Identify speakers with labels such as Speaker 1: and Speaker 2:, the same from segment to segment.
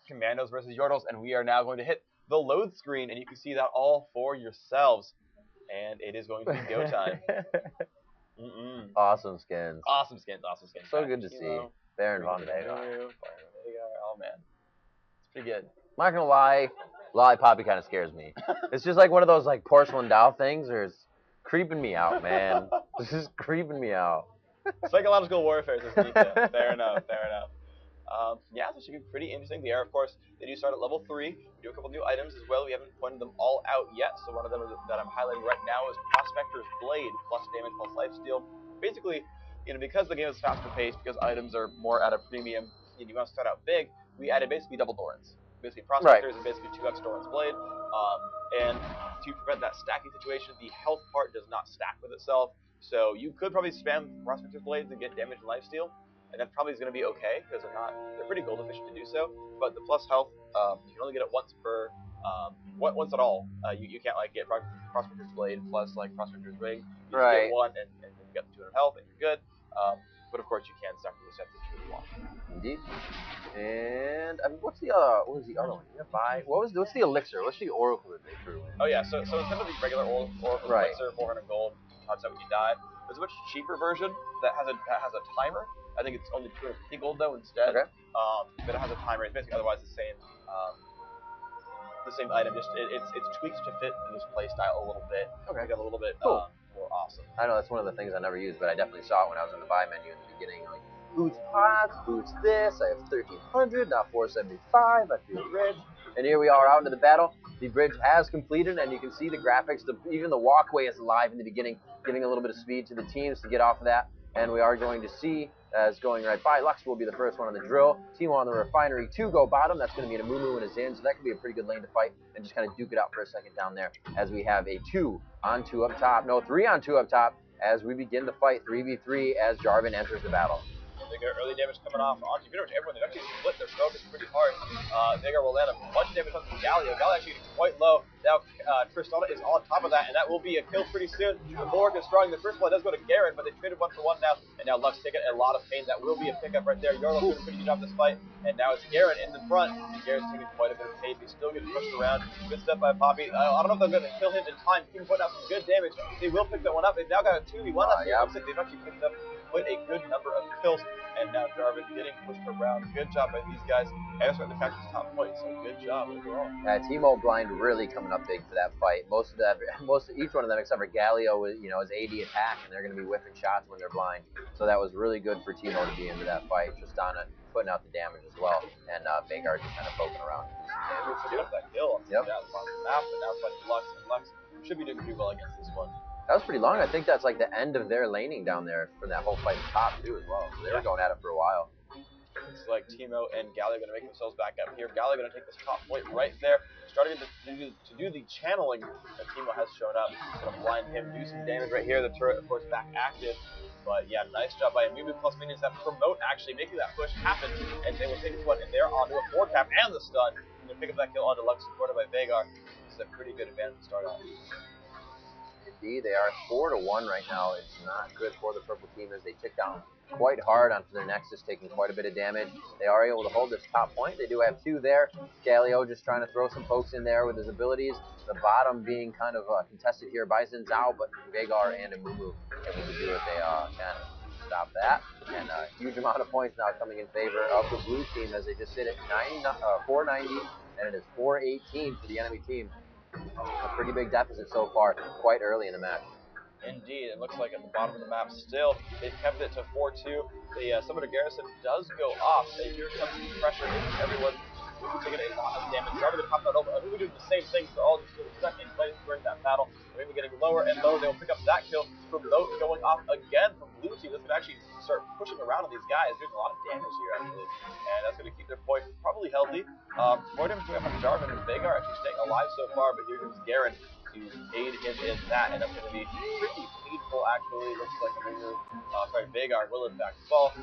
Speaker 1: Commandos versus Yordles, and we are now going to hit the load screen, and you can see that all for yourselves. And it is going to be go time.
Speaker 2: Awesome skins.
Speaker 1: Awesome skins, awesome skins.
Speaker 2: So good to see. Baron Von Vega.
Speaker 1: Oh, man. It's pretty good.
Speaker 2: I'm not going to lie, Lollipoppy kind of scares me. It's just like one of those like porcelain doll things, or it's creeping me out, man. This is creeping me out.
Speaker 1: Psychological warfare, says Nika. Fair enough, fair enough. Yeah, this should be pretty interesting. The air, of course, they do start at level 3. We do a couple new items as well. We haven't pointed them all out yet, so one of them that I'm highlighting right now is Prospector's Blade, plus damage, plus lifesteal. Basically, because the game is faster paced, because items are more at a premium, and you want to start out big, we added basically double Dorans. Basically, Prospectors and basically 2x Doran's Blade. And to prevent that stacking situation, the health part does not stack with itself. So you could probably spam Prospector's Blades and get damage and lifesteal, and that probably is going to be okay because they're pretty gold efficient to do so. But the plus health, you can only get it once per once at all. You can't like get Prospector's Blade plus like Prospector's Ring. You just get one and you get 200 health and you're good. But of course you can stack the sets if you really want.
Speaker 2: Indeed. And I mean, what was the other one? What's the elixir? What's the oracle that they threw in?
Speaker 1: Oh yeah, so instead of the regular oracle elixir, 400 gold, cuts out when you die. There's a much cheaper version that has a timer. I think it's only 250 gold though instead.
Speaker 2: Okay.
Speaker 1: But it has a timer. It's basically otherwise the same item. Just it's tweaked to fit in this play style a little bit.
Speaker 2: Okay.
Speaker 1: To get a little bit
Speaker 2: cool.
Speaker 1: More awesome.
Speaker 2: I know that's one of the things I never used, but I definitely saw it when I was in the buy menu in the beginning. Like, boots pots, boots this. I have 1,300, not 475. I feel rich. And here we are out into the battle. The bridge has completed, and you can see the graphics. Even the walkway is live in the beginning, giving a little bit of speed to the teams to get off of that. And we are going to see, as going right by, Lux will be the first one on the drill. Team on the refinery to go bottom. That's going to be a Moo and a Zin, so that could be a pretty good lane to fight and just kind of duke it out for a second down there as we have a 2-on-2 up top. No, 3-on-2 up top as we begin the fight 3v3 as Jarvan enters the battle.
Speaker 1: They get early damage coming off onto pretty much everyone. They've actually split their focus pretty hard. Veigar will land a bunch of damage on Galio. Galio actually getting quite low. Now Tristana is on top of that, and that will be a kill pretty soon. The bulwark is strong. The first blood does go to Garen, but they traded 1 for 1 now, and now Lux taking a lot of pain. That will be a pickup right there. Yordles doing a pretty good job this fight, and now it's Garen in the front, and Garen's taking quite a bit of pain. He's still getting pushed around. Good stuff by Poppy. I don't know if they're going to kill him in time. He's putting out some good damage. They will pick that one up. They've now got a 2v1. Looks like they've actually picked up quite a good number of kills. And now Jarvan getting pushed around. Good job by these guys. And that's what the fact is top point. So good job overall.
Speaker 2: Yeah, Teemo Blind really coming up big for that fight. Each one of them except for Galio is AD attack, and they're going to be whiffing shots when they're blind. So that was really good for Teemo to be into that fight. Tristana putting out the damage as well, and Veigar just kind of poking around.
Speaker 1: Get up that kill. Yep. Down the map, but now it's like Lux, and Lux should be doing pretty well against this one.
Speaker 2: That was pretty long. I think that's like the end of their laning down there from that whole fight top too as well. So they were going at it for a while.
Speaker 1: Looks like Teemo and Galio are going to make themselves back up here. Galio going to take this top point right there. Starting to do the channeling. Teemo has shown up. Going to blind him, do some damage right here. The turret, of course, back active. But yeah, nice job by Mumu plus minions that promote actually making that push happen. And they will take this one, and they're onto a 4-cap and the stun. And they'll pick up that kill onto Lux, supported by Veigar. This is a pretty good advantage to start off.
Speaker 2: Indeed, they are 4-1 right now. It's not good for the purple team as they tick down quite hard onto their Nexus, taking quite a bit of damage. They are able to hold this top point. They do have 2 there. Galio just trying to throw some pokes in there with his abilities. The bottom being kind of contested here by Xin Zhao, but Veigar and Amumu able to do what they can. Stop that. And a huge amount of points now coming in favor of the blue team as they just sit at 490, and it is 418 for the enemy team. A pretty big deficit so far, quite early in the match.
Speaker 1: Indeed, it looks like at the bottom of the map still, they've kept it to 4-2. The Summoner Garrison does go off, and here comes the pressure. Everyone will be taking a lot of damage. They're going to pop that over. We're doing the same thing, so all just getting stuck in place during that battle. They're going to be getting lower and lower. They'll pick up that kill. Promote going off again from blue team. This could actually start pushing around on these guys. There's a lot of damage here, actually. And that's going to keep their point probably healthy. More damage going up on Jarvan and Veigar actually staying alive so far, but here comes Garen to aid him in that, and that's going to be pretty painful, actually. Looks like Veigar will in fact fall.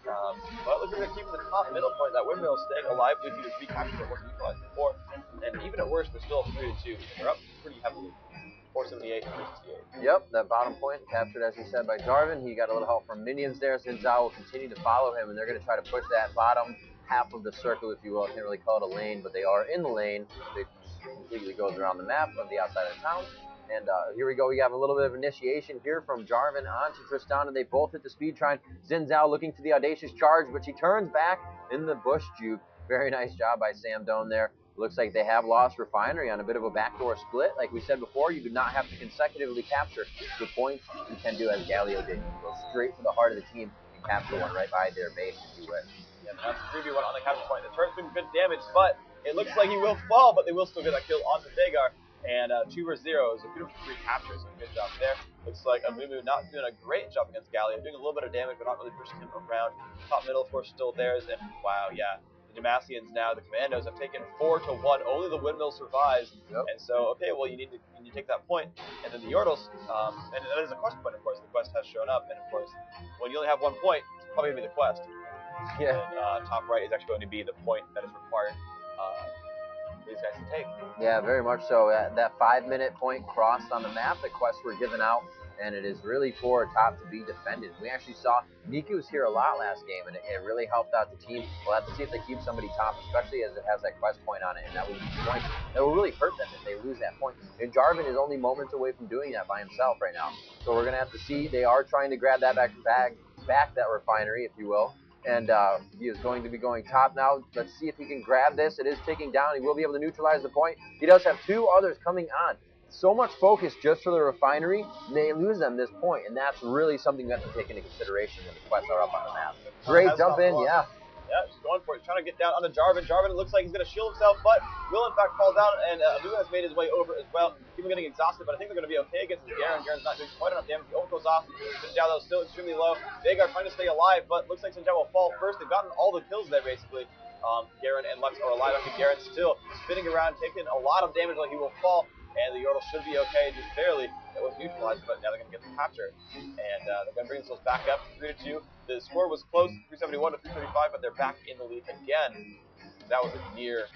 Speaker 1: But looks like they're keeping the top middle point. That windmill is staying alive due to the recapture that wasn't utilized before. And even at worst, they're still 3-2. They're up pretty heavily. 478 and 368.
Speaker 2: Yep, that bottom point captured, as you said, by Jarvan. He got a little help from minions there. Xin Zhao will continue to follow him, and they're going to try to push that bottom half of the circle, if you will. I can't really call it a lane, but they are in the lane. It just completely goes around the map of the outside of town. And here we go. We have a little bit of initiation here from Jarvan onto Tristana. They both hit the speed trine. Xin Zhao looking to the audacious charge, but she turns back in the bush juke. Very nice job by Sam Doan there. Looks like they have lost Refinery on a bit of a backdoor split. Like we said before, you do not have to consecutively capture the points. You can do as Galio did. Go straight for the heart of the team and capture one right by their base if you wish.
Speaker 1: Yeah, that's 3v1 on the capture point. The turret's doing good damage, but it looks like he will fall, but they will still get that kill onto Vhagar. And 2 vs 0 is a beautiful 3 captures. So good job there. Looks like Amumu not doing a great job against Galio, doing a little bit of damage, but not really pushing him around. Top middle, of course, still theirs. And wow, yeah. The Demacians now, the Commandos, have taken 4-1. Only the windmill survives.
Speaker 2: Yep.
Speaker 1: And so, okay, well, you need to take that point. And then the Yordles, and that is a quest point, of course. The quest has shown up. And, of course, when you only have 1 point, it's probably going to be the quest.
Speaker 2: Yeah.
Speaker 1: And top right is actually going to be the point that is required for these guys to take.
Speaker 2: Yeah, very much so. That 5-minute point crossed on the map. The quests were given out, and it is really for top to be defended. We actually saw Niku was here a lot last game, and it really helped out the team. We'll have to see if they keep somebody top, especially as it has that quest point on it, and that would be the point. That will really hurt them if they lose that point. And Jarvan is only moments away from doing that by himself right now. So we're going to have to see. They are trying to grab that back that refinery, if you will. And he is going to be going top now. Let's see if he can grab this. It is ticking down. He will be able to neutralize the point. He does have 2 others coming on. So much focus just for the refinery, and they lose them this point, and that's really something you have to take into consideration when the quests are up on the map. Great jump in, yeah.
Speaker 1: Yeah, just going for it. He's trying to get down on the Jarvan. Jarvan, it looks like he's going to shield himself, but will in fact fall down, and Amumu has made his way over as well. People getting exhausted, but I think they're going to be okay against Garen. Garen's not doing quite enough damage. The ult goes off. Xin Zhao, though, still extremely low. Vhagar trying to stay alive, but looks like Xin Zhao will fall first. They've gotten all the kills there, basically. Garen and Lux are alive. Actually, Garen's still spinning around, taking a lot of damage, like he will fall. And the Yordle should be okay, just barely. That was neutralized, but now they're going to get the capture. And they're going to bring themselves back up 3-2. The score was close, 371 to 335, but they're back in the lead again. That was a near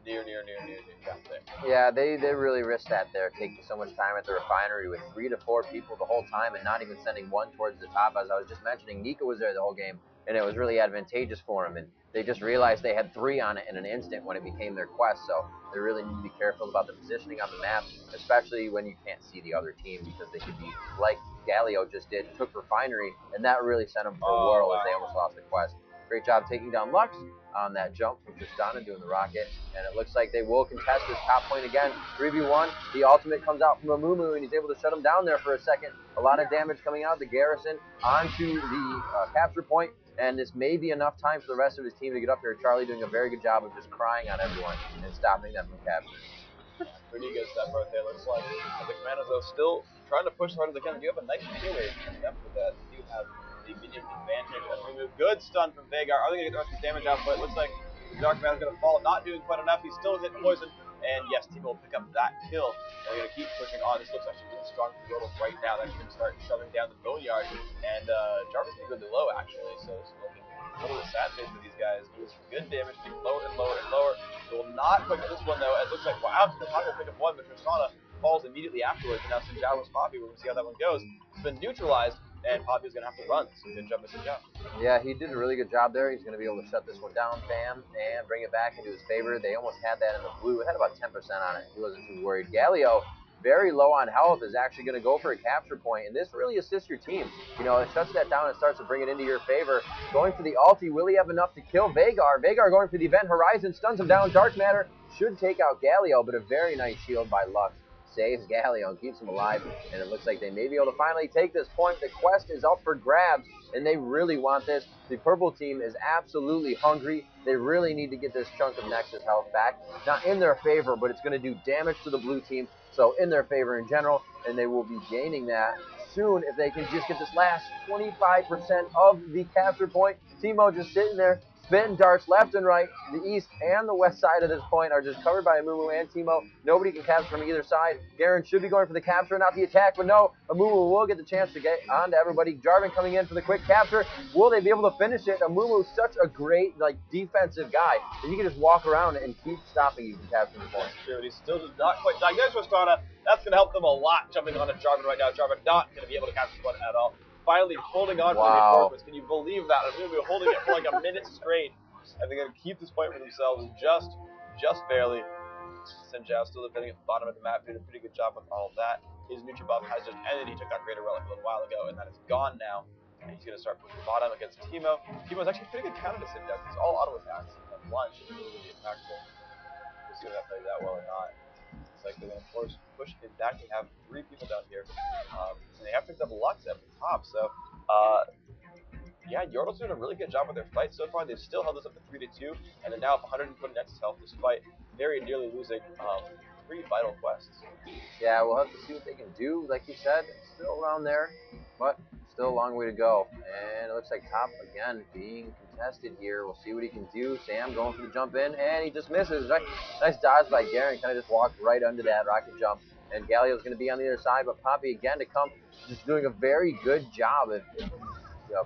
Speaker 1: gap there.
Speaker 2: Yeah, they really risked that there, taking so much time at the refinery with 3 to 4 people the whole time and not even sending one towards the top. As I was just mentioning, Nika was there the whole game, and it was really advantageous for him. And they just realized they had 3 on it in an instant when it became their quest. So they really need to be careful about the positioning on the map, especially when you can't see the other team, because they could be like Galio just did, took refinery, and that really sent them for a whirl as they almost lost the quest. Great job taking down Lux on that jump from Tristana doing the rocket, and it looks like they will contest this top point again. 3v1, the ultimate comes out from Amumu, and he's able to shut him down there for a second. A lot of damage coming out of the garrison onto the capture point, and this may be enough time for the rest of his team to get up here. Charlie doing a very good job of just crying on everyone and stopping them from capture.
Speaker 1: Pretty good stuff right there, looks like. The Commandos, though, still trying to push as hard as they can. You have a nice melee after that. You have the minion advantage. Amumu, good stun from Vhagar. Are they going to get the rest of his damage output? It looks like the Dark Commando's going to fall. Not doing quite enough. He's still hitting poison. And yes, Teemo will pick up that kill. They're going to keep pushing on. This looks actually really strong for the Yordles right now. They're going to start shoving down the Boneyard. And Jarvan's getting really low, actually. So it's looking a little bit sad face for these guys. Doing some good damage, getting lower and lower and lower. They will not quick at this one, though. It looks like, wow, the Poppy will pick up 1, but Tristana falls immediately afterwards. And now Xin Zhao was Poppy. We're going to see how that one goes. It's been neutralized, and Poppy's going to have to run. So good job, Xin Zhao.
Speaker 2: Yeah, he did a really good job there. He's going to be able to shut this one down, bam, and bring it back into his favor. They almost had that in the blue. It had about 10% on it. He wasn't too worried. Galio, very low on health, is actually going to go for a capture point, and this really assists your team. You know, it shuts that down and starts to bring it into your favor. Going for the ulti, will he have enough to kill Vhagar? Vhagar going for the event horizon, stuns him down. Dark Matter should take out Galio, but a very nice shield by Lux saves Galio and keeps him alive, and it looks like they may be able to finally take this point. The quest is up for grabs, and they really want this. The purple team is absolutely hungry. They really need to get this chunk of Nexus health back. Not in their favor, but it's going to do damage to the blue team, so in their favor in general, and they will be gaining that soon if they can just get this last 25% of the capture point. Teemo just sitting there, spitting darts left and right. The east and the west side of this point are just covered by Amumu and Teemo. Nobody can capture from either side. Garen should be going for the capture, not the attack, but no, Amumu will get the chance to get on to everybody. Jarvan coming in for the quick capture. Will they be able to finish it? Amumu's such a great defensive guy that he can just walk around and keep stopping you from capturing the point.
Speaker 1: True, he's still just not quite dying. There's Tristana. That's going to help them a lot jumping on to Jarvan right now. Jarvan not going to be able to capture this one at all. Finally holding on for the reinforcements. Can you believe that? Amumu holding it for like a minute straight. and they're going to keep this point for themselves just barely. Sinjao still defending at the bottom of the map, doing a pretty good job with all of that. His neutral buff has just ended. He took that greater relic a little while ago, and that is gone now. And he's going to start pushing bottom against Teemo. Teemo's actually a pretty good counter to Sinjao. He's all auto attacks at lunch. It's really, really impactful. We'll see if that plays out well or not. It's like they're going to push it back. They have 3 people down here. And they have picked up Lux at the top, so yeah, Yordles doing a really good job with their fight so far. They've still held this up to 3-2, and they're now up 120 Nexus health despite very nearly losing 3 vital quests.
Speaker 2: Yeah, we'll have to see what they can do. Like you said, it's still around there, but still a long way to go. And it looks like top again being contested here. We'll see what he can do. Sam going for the jump in, and he just misses. Nice dodge by Garen. Kind of just walked right under that rocket jump. And Galio's going to be on the other side, but Poppy again to come, just doing a very good job of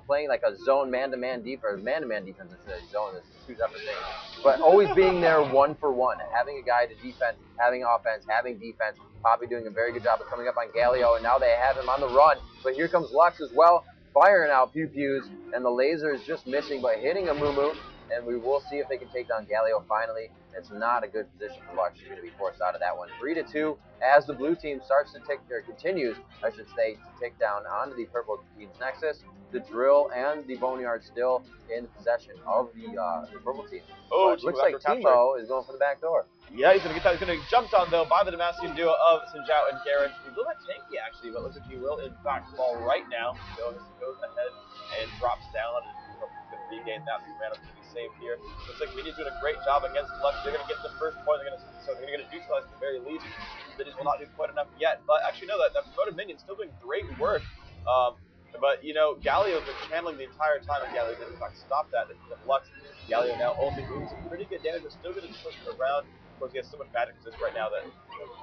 Speaker 2: playing like a zone man-to-man defense, or man-to-man defense instead of zone. It's 2 separate things. But always being there 1-for-1, having a guy to defend, having offense, having defense. Poppy doing a very good job of coming up on Galio, and now they have him on the run. But here comes Lux as well, firing out pew-pews, and the laser is just missing, but hitting a Moo-Moo. And we will see if they can take down Galio finally. It's not a good position for Lux. He's going to be forced out of that one. 3-2 as the blue team starts to continues, I should say, to take down onto the purple team's Nexus. The drill and the Boneyard still in possession of the purple team.
Speaker 1: Oh,
Speaker 2: looks like Teemo is going for the back door.
Speaker 1: Yeah, he's going to get that. He's going to get jumped on, though, by the Demacian duo of Sinjao and Garen. He's a little bit tanky, actually, but looks like he will, in fact, fall right now. So he goes ahead and drops down, and he's going to regain that. The Commandos to be safe here. Looks like Minions doing a great job against Lux. They're going to get the first point. They're going to get a neutralize at the very least. Minions will not do quite enough yet, but actually, no, that promoted Minion's still doing great work. But, you know, Galio's been channeling the entire time, and Galio did, in fact, stop that. Lux, Galio now only doing some pretty good damage, but still going to push around. Of course, he has so much magic resist right now that,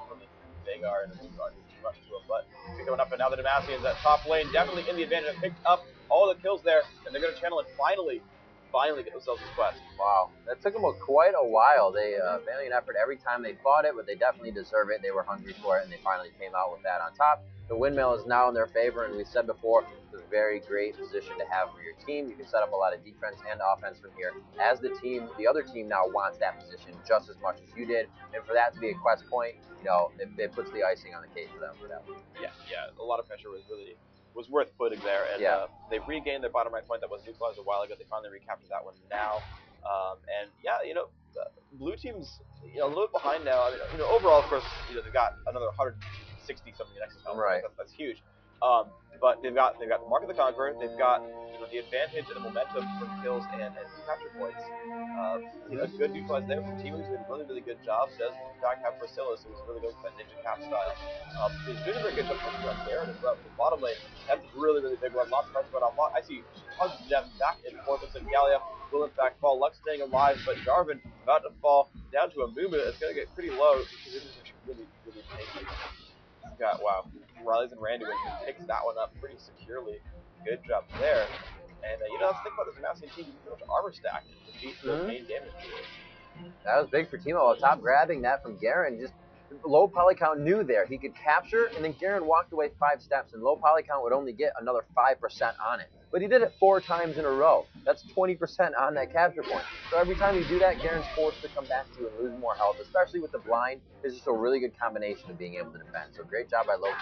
Speaker 1: from the Vagar and it's too much to him. But he's coming up, and now the Demacians at top lane, definitely in the advantage, have picked up all the kills there, and they're going to channel it finally get themselves this quest.
Speaker 2: Wow, that took them quite a while. They valiant effort every time they fought it, but they definitely deserve it. They were hungry for it, and they finally came out with that on top. The windmill is now in their favor, and we said before, it's a very great position to have for your team. You can set up a lot of defense and offense from here. As the other team now wants that position just as much as you did, and for that to be a quest point, it puts the icing on the cake for them for that one.
Speaker 1: Yeah, a lot of pressure was worth putting there, and they've regained their bottom right point that was neutralized a while ago. They finally recaptured that one now, and yeah, blue team's a little bit behind now. I mean, overall, of course, they've got another 160 something Nexus health.
Speaker 2: Right.
Speaker 1: That's huge. But they've got the Mark of the Conqueror. They've got the advantage and the momentum for kills and capture points. Good neutralize there from Teemo. He's doing a really, really good job. Does in fact have Priscilla, so he's really going for that ninja cap style. He's doing a very good job pushing around Garen as well. The bottom lane, that's a really, really big one. Lots of cards going on. I see tons of depth back and forth. And Galio will in fact fall. Lux staying alive, but Jarvan about to fall down to a Moo-Moo. It's going to get pretty low because it is actually really, really tanky. Wow, Riley's and Randy picks that one up pretty securely. Good job there. And let's think about this Demacian team. You can pretty much armor stack to beat the main damage dealers.
Speaker 2: That was big for Teemo. Top grabbing that from Garen. Just low poly count knew there. He could capture, and then Garen walked away 5 steps, and low poly count would only get another 5% on it. But he did it 4 times in a row. That's 20% on that capture point. So every time you do that, Garen's forced to come back to you and lose more health, especially with the blind. It's just a really good combination of being able to defend. So great job by low